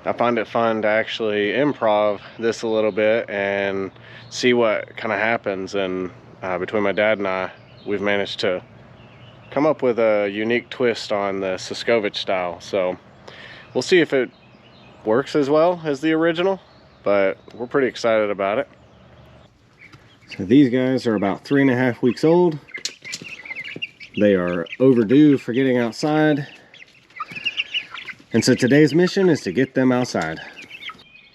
I find it fun to actually improv this a little bit and see what kind of happens. And between my dad and I, we've managed to come up with a unique twist on the Suscovich style. So we'll see if it works as well as the original, but we're pretty excited about it. So these guys are about 3.5 weeks old. They are overdue for getting outside. And so today's mission is to get them outside.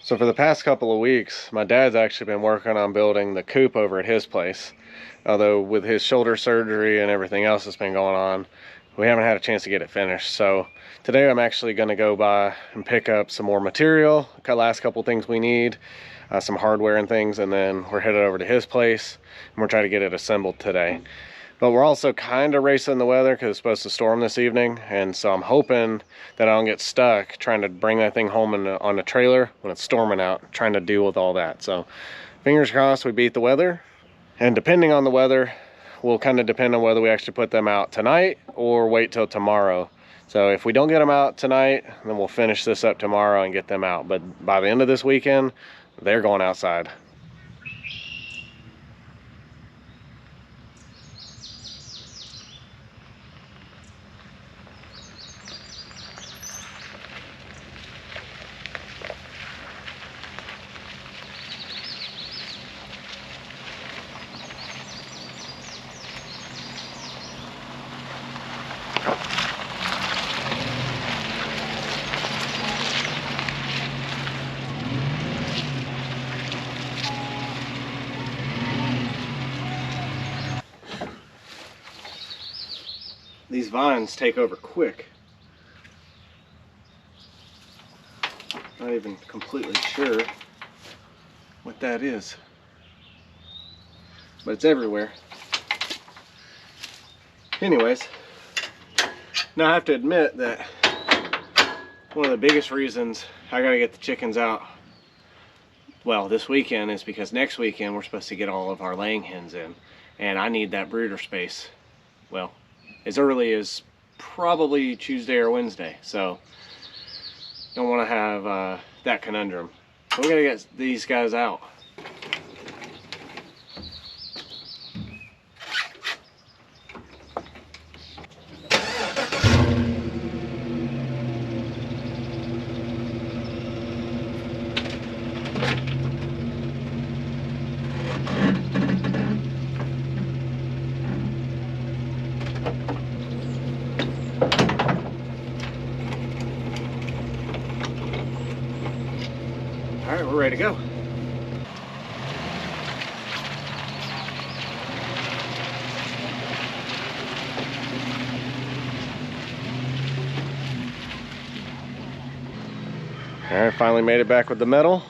So for the past couple of weeks, my dad's actually been working on building the coop over at his place. Although with his shoulder surgery and everything else that's been going on, we haven't had a chance to get it finished. So today I'm actually gonna go by and pick up some more material, the last couple things we need, some hardware and things, and then we're headed over to his place and we're trying to get it assembled today. But we're also kind of racing the weather because it's supposed to storm this evening, and so I'm hoping that I don't get stuck trying to bring that thing home on the trailer when it's storming out, trying to deal with all that. So fingers crossed we beat the weather, and depending on the weather will kind of depend on whether we actually put them out tonight or wait till tomorrow. So if we don't get them out tonight, then we'll finish this up tomorrow and get them out. But by the end of this weekend, they're going outside. These vines take over quick. Not even completely sure what that is, but it's everywhere. Anyways, now I have to admit that one of the biggest reasons I gotta get the chickens out, well, this weekend, is because next weekend we're supposed to get all of our laying hens in, and I need that brooder space, well, as early as probably Tuesday or Wednesday. So don't want to have that conundrum. So we gotta get these guys out. All right, we're ready to go. All right, finally made it back with the metal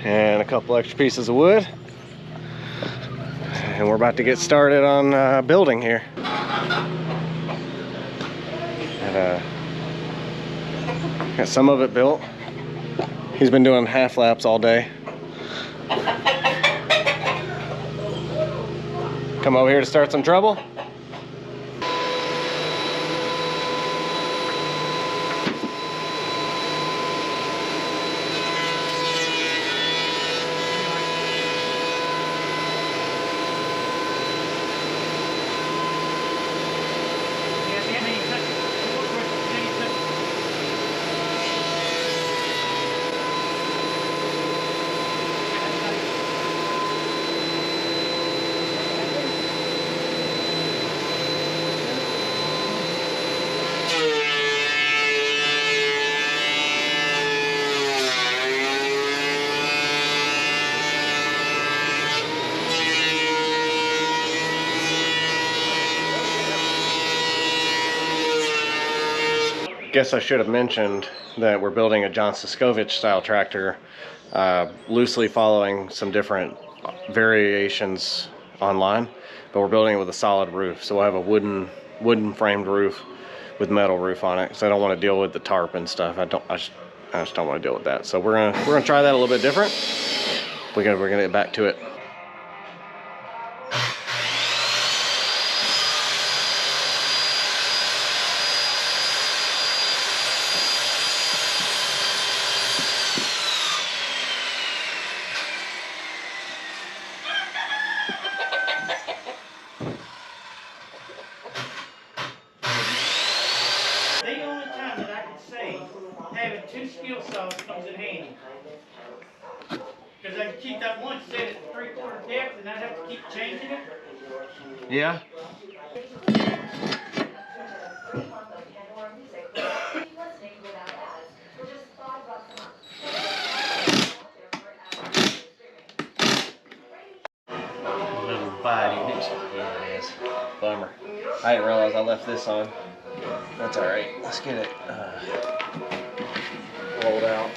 and a couple extra pieces of wood. And we're about to get started on building here. And, got some of it built. He's been doing half laps all day. Come over here to start some trouble. Guess I should have mentioned that we're building a John Suscovich style tractor, loosely following some different variations online, but we're building it with a solid roof. So we'll have a wooden framed roof with metal roof on it. So I don't want to deal with the tarp and stuff. I just don't want to deal with that. So we're gonna try that a little bit different. We're gonna get back to it. having 2 skill saws comes in handy. Because I can keep that one set at 3/4 depth and I'd have to keep changing it. Yeah. Little body, didn't you? Yeah, it is. Bummer. I didn't realize I left this on. That's alright. Let's get it rolled out.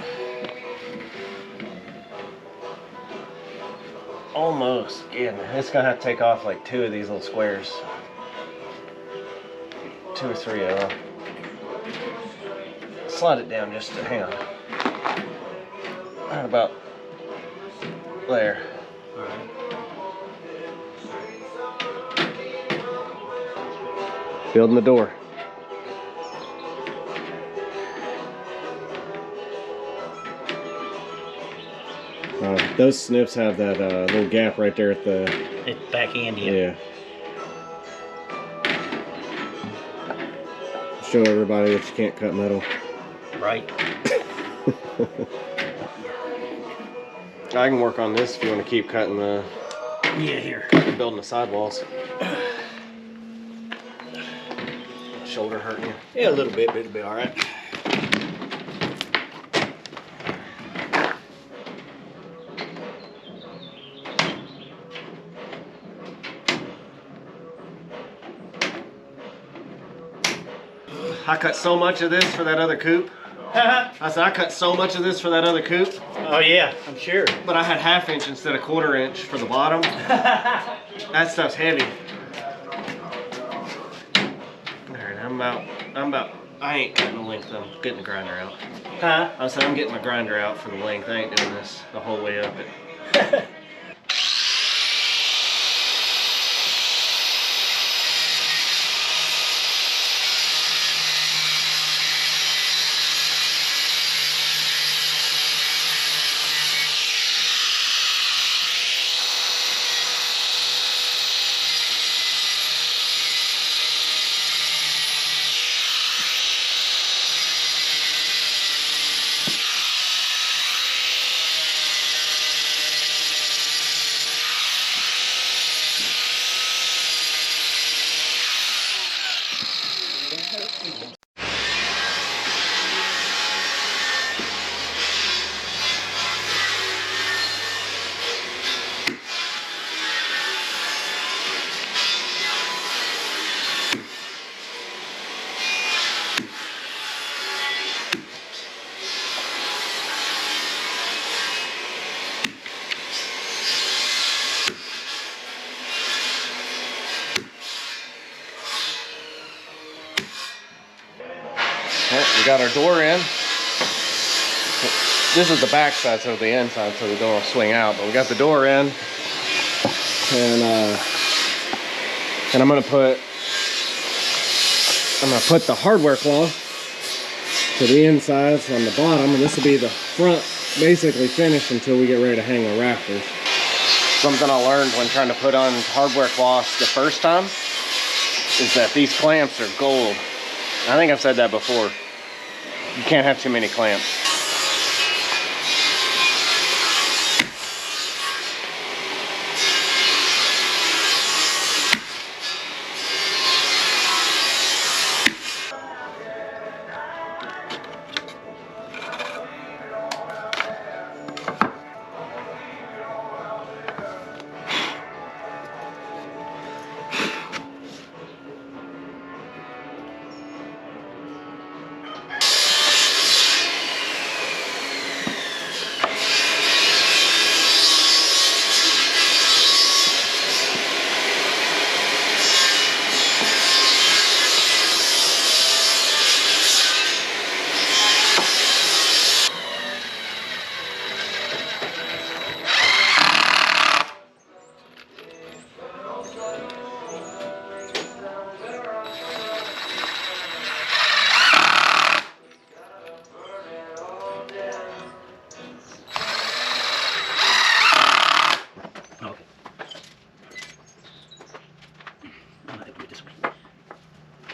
Almost. Yeah, it's gonna have to take off like 2 of these little squares. 2 or 3 of them. Slide it down just to, hang on. Right about there. Alright. Building the door. Those snips have that little gap right there at the Back end, yeah. Show everybody that you can't cut metal. Right. I can work on this if you want to keep cutting the. Yeah, here. Building the sidewalls. Shoulder hurting you? Yeah, a little bit, but it'll be all right. I cut so much of this for that other coop. I said I cut so much of this for that other coop. Oh yeah, I'm sure. But I had 1/2 inch instead of 1/4 inch for the bottom. That stuff's heavy. Alright, I ain't cutting the length, I'm getting the grinder out. Huh? I said I'm getting my grinder out for the length. I ain't doing this the whole way up it. We got our door in. This is the back side, so the inside, so the door will swing out. But we got the door in, and I'm gonna put the hardware cloth to the insides on the bottom, and this will be the front, basically finished until we get ready to hang the rafters. Something I learned when trying to put on hardware cloths the first time is that these clamps are gold. I think I've said that before. You can't have too many clamps.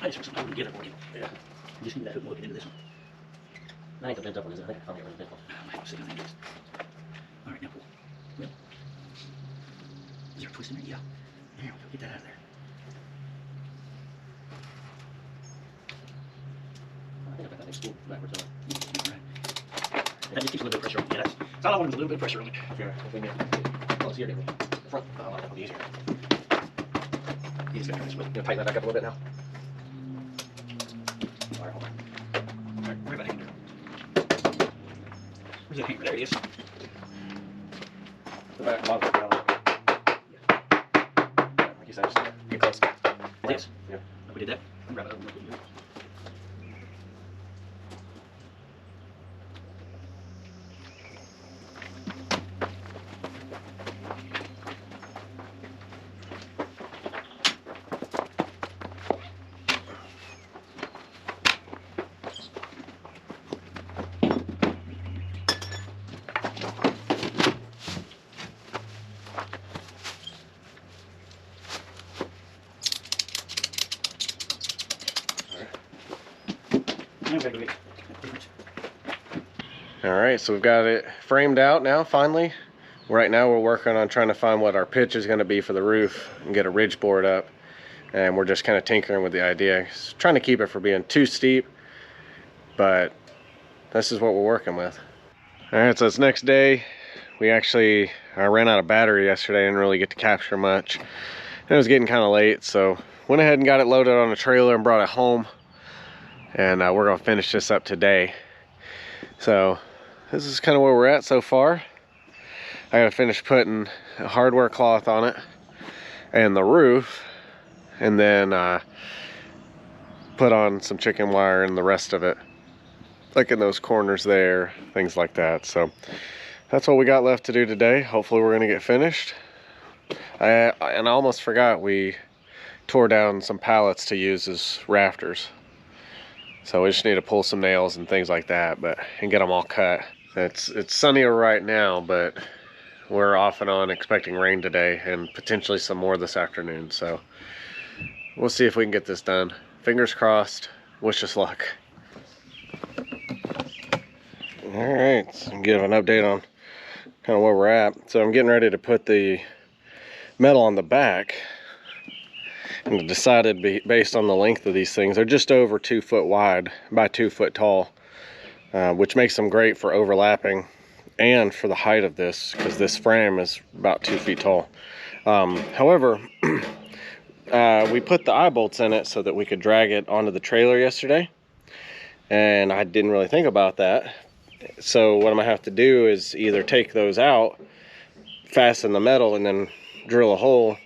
I just want some time to get it working. Yeah. I just need that hook working into this one. I ain't the bent up one, is it? I think I found the bent one. Let's see, I think it is. All right, now pull. Yep. Is there a twist in there? Yeah. There we go. Get that out of there. I think I got that next spool backwards on it. All right. That just keeps a little bit of pressure on it. Yeah, that's all I wanted was a little bit of pressure on it. Yeah, I think let's see here, the front. Oh, that would be easier. He's gonna tighten that back up a little bit now. All right, hold on. All right, where's that hanger? Where's that hanger? There he is. The back bottom down. Like you said, just get close. Yes. Yeah. We did that. Grab it up real quick. All right, so we've got it framed out now, finally. Right now we're working on trying to find what our pitch is going to be for the roof and get a ridge board up. And we're just kind of tinkering with the idea. Trying to keep it from being too steep, but this is what we're working with. All right, so it's next day. I ran out of battery yesterday, didn't really get to capture much. And it was getting kind of late, so went ahead and got it loaded on a trailer and brought it home. And we're gonna finish this up today. So this is kind of where we're at so far. I gotta finish putting a hardware cloth on it and the roof, and then put on some chicken wire and the rest of it, like in those corners there, things like that. So that's what we got left to do today. Hopefully we're gonna get finished. And I almost forgot, we tore down some pallets to use as rafters. So we just need to pull some nails and things like that, and get them all cut. It's sunnier right now, but we're off and on expecting rain today and potentially some more this afternoon. So we'll see if we can get this done. Fingers crossed. Wish us luck. All right, so give an update on kind of where we're at. So I'm getting ready to put the metal on the back. And decided, based on the length of these things, they're just over 2 foot wide by 2 foot tall, which makes them great for overlapping and for the height of this, because this frame is about 2 feet tall. However, we put the eye bolts in it so that we could drag it onto the trailer yesterday, and I didn't really think about that. So what I'm gonna have to do is either take those out, fasten the metal, and then drill a hole,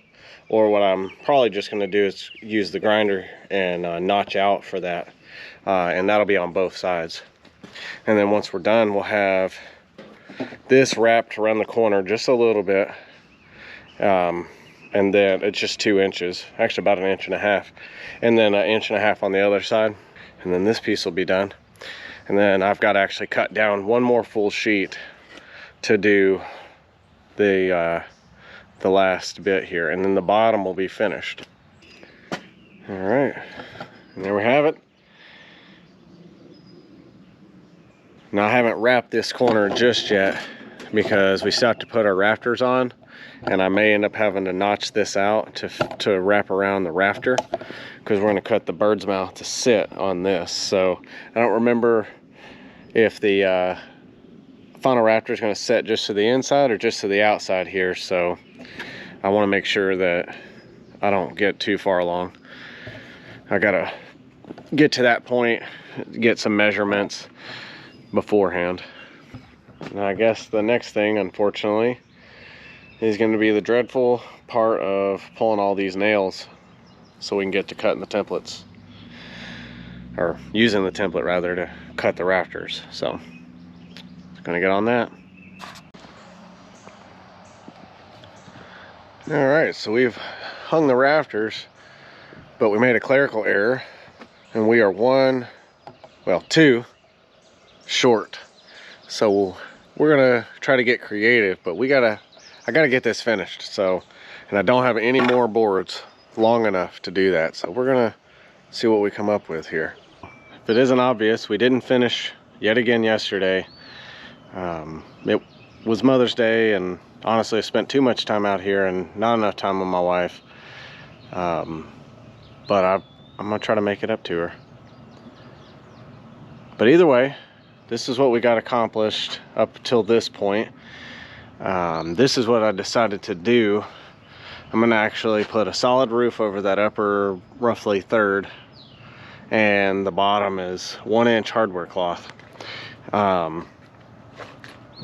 or what I'm probably just going to do is use the grinder and notch out for that. And that'll be on both sides. And then once we're done, we'll have this wrapped around the corner just a little bit. And then it's just 2 inches, actually about 1.5 inches. And then 1.5 inches on the other side. And then this piece will be done. And then I've got to actually cut down one more full sheet to do the last bit here, and then the bottom will be finished. All right, and there we have it. Now I haven't wrapped this corner just yet because we still have to put our rafters on, and I may end up having to notch this out to wrap around the rafter, because we're going to cut the bird's mouth to sit on this. So I don't remember if the final rafter is going to set just to the inside or just to the outside here, so I want to make sure that I don't get too far along. I gotta get to that point, get some measurements beforehand. And I guess the next thing, unfortunately, is going to be the dreadful part of pulling all these nails so we can get to cutting the templates, or using the template rather, to cut the rafters. So gonna get on that. All right, so we've hung the rafters, but we made a clerical error, and we are 2 short. So we're gonna try to get creative, but I gotta get this finished. So, and I don't have any more boards long enough to do that. So we're gonna see what we come up with here. If it isn't obvious, we didn't finish yet again yesterday. It was Mother's Day, and honestly I spent too much time out here and not enough time with my wife. But I'm gonna try to make it up to her. But either way, this is what we got accomplished up till this point. This is what I decided to do. I'm gonna actually put a solid roof over that upper roughly third, and the bottom is 1-inch hardware cloth.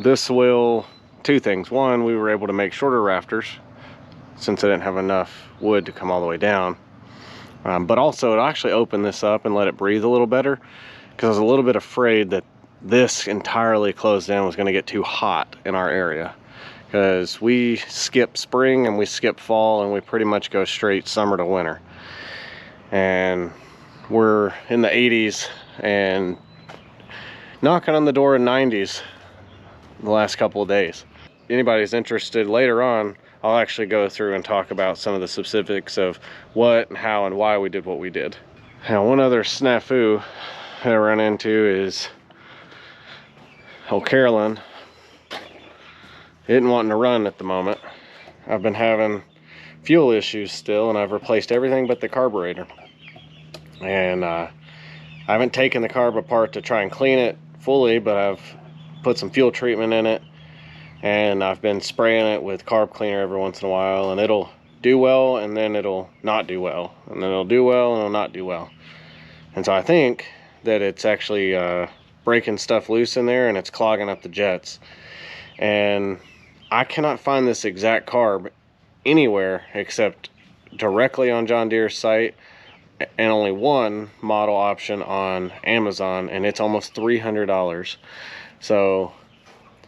This will, two things. One, we were able to make shorter rafters since I didn't have enough wood to come all the way down. But also it'll actually open this up and let it breathe a little better, because I was a little bit afraid that this entirely closed in was going to get too hot in our area, because we skip spring and we skip fall and we pretty much go straight summer to winter, and we're in the 80s and knocking on the door of 90s the last couple of days. Anybody's interested, later on I'll actually go through and talk about some of the specifics of what and how and why we did what we did. Now, one other snafu that I run into is Carolyn isn't wanting to run at the moment. I've been having fuel issues still, and I've replaced everything but the carburetor. And I haven't taken the carb apart to try and clean it fully, but I've put some fuel treatment in it, and I've been spraying it with carb cleaner every once in a while, and it'll do well, and then it'll not do well, and then it'll do well, and it'll not do well. And so I think that it's actually breaking stuff loose in there, and it's clogging up the jets. And I cannot find this exact carb anywhere except directly on John Deere's site, and only one model option on Amazon, and it's almost $300. So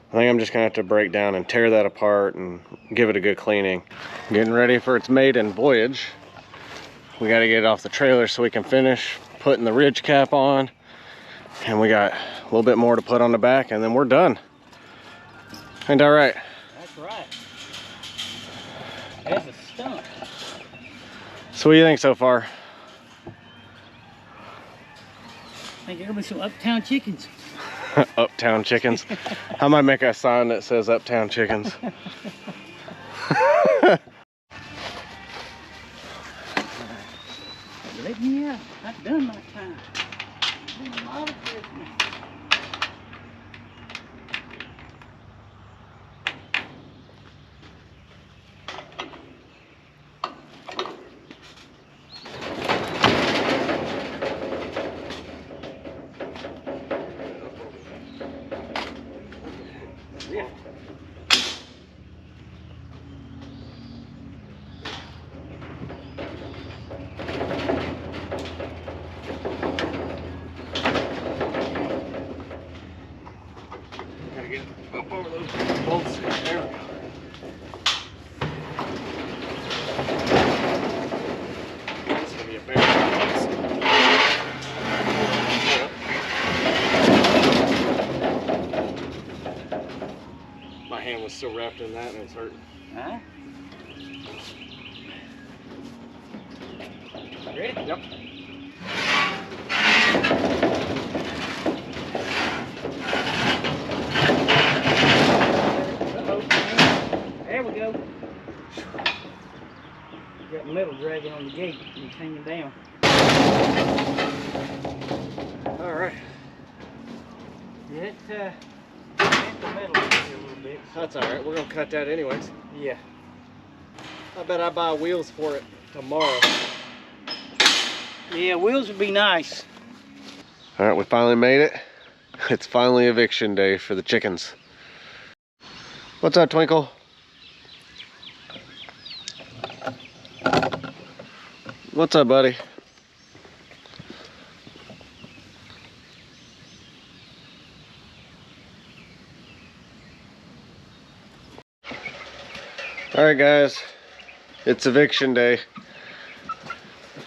I think I'm just gonna have to break down and tear that apart and give it a good cleaning. Getting ready for its maiden voyage. We got to get it off the trailer so we can finish putting the ridge cap on, and we got a little bit more to put on the back, and then we're done. Ain't that right? That's right. That's a stump. So what do you think so far? I think there'll be some uptown chickens. Uptown chickens. I might make a sign that says Uptown Chickens. Let me out. I've done my time. Been a lot of business. Yeah. Gotta get up over those bolts. There we go. This is gonna be a bear. My hand was still wrapped in that, and it's hurting. Huh? Ready? Yep. There we go. Got metal dragging on the gate and it's hanging down. All right. Yeah, it bent the metal a little bit. That's all right. We're gonna cut that anyways. Yeah. I bet I buy wheels for it tomorrow. Yeah, wheels would be nice. All right, we finally made it. It's finally eviction day for the chickens. What's up, Twinkle? What's up, buddy? All right, guys, it's eviction day.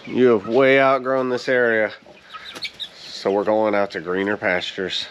You have way outgrown this area, so we're going out to greener pastures.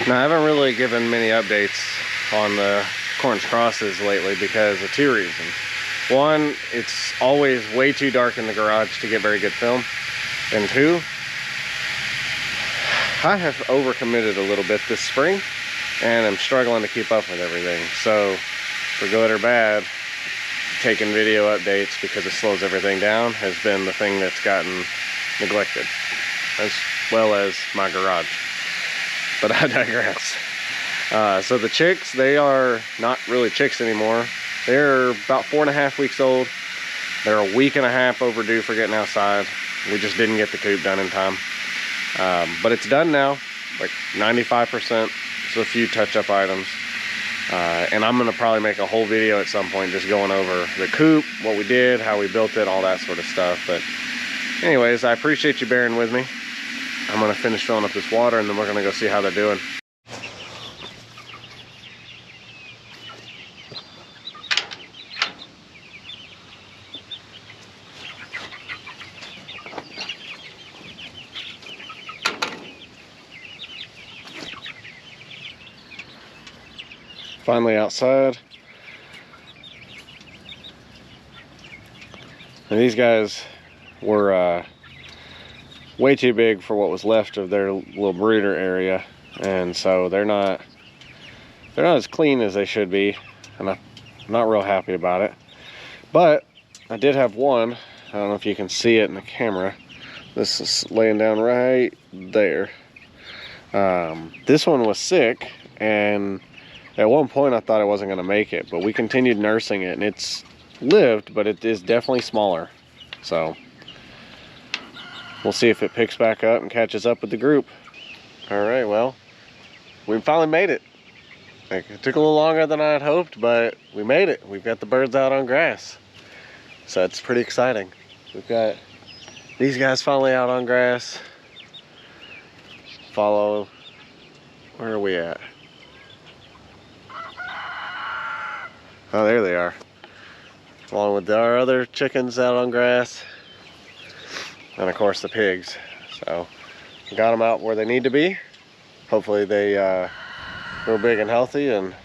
Now, I haven't really given many updates on the Cornish Crosses lately because of two reasons. One, it's always way too dark in the garage to get very good film. And two, I have overcommitted a little bit this spring and I'm struggling to keep up with everything. So, for good or bad, taking video updates because it slows everything down has been the thing that's gotten neglected, as well as my garage. But I digress. So the chicks, they are not really chicks anymore. They're about 4.5 weeks old. They're a week and a half overdue for getting outside. We just didn't get the coop done in time. But it's done now, like 95%. Just a few touch-up items. And I'm gonna probably make a whole video at some point just going over the coop, what we did, how we built it, all that sort of stuff. But anyways, I appreciate you bearing with me. I'm gonna finish filling up this water and then we're gonna go see how they're doing. Finally outside. And these guys were way too big for what was left of their little brooder area, and so they're not as clean as they should be, and I'm not real happy about it. But I did have one. I don't know if you can see it in the camera. This is laying down right there. This one was sick, and at one point I thought I wasn't going to make it, but we continued nursing it, and it's lived, but it is definitely smaller. So we'll see if it picks back up and catches up with the group. All right, well, we finally made it. It took a little longer than I had hoped, but we made it. We've got the birds out on grass. So it's pretty exciting. We've got these guys finally out on grass. Follow, where are we at? Oh, there they are. Along with our other chickens out on grass. And of course the pigs. So we got them out where they need to be. Hopefully they grow big and healthy, and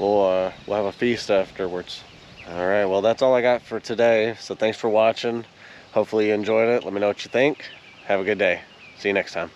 we'll have a feast afterwards. All right, well, that's all I got for today. So thanks for watching. Hopefully you enjoyed it. Let me know what you think. Have a good day. See you next time.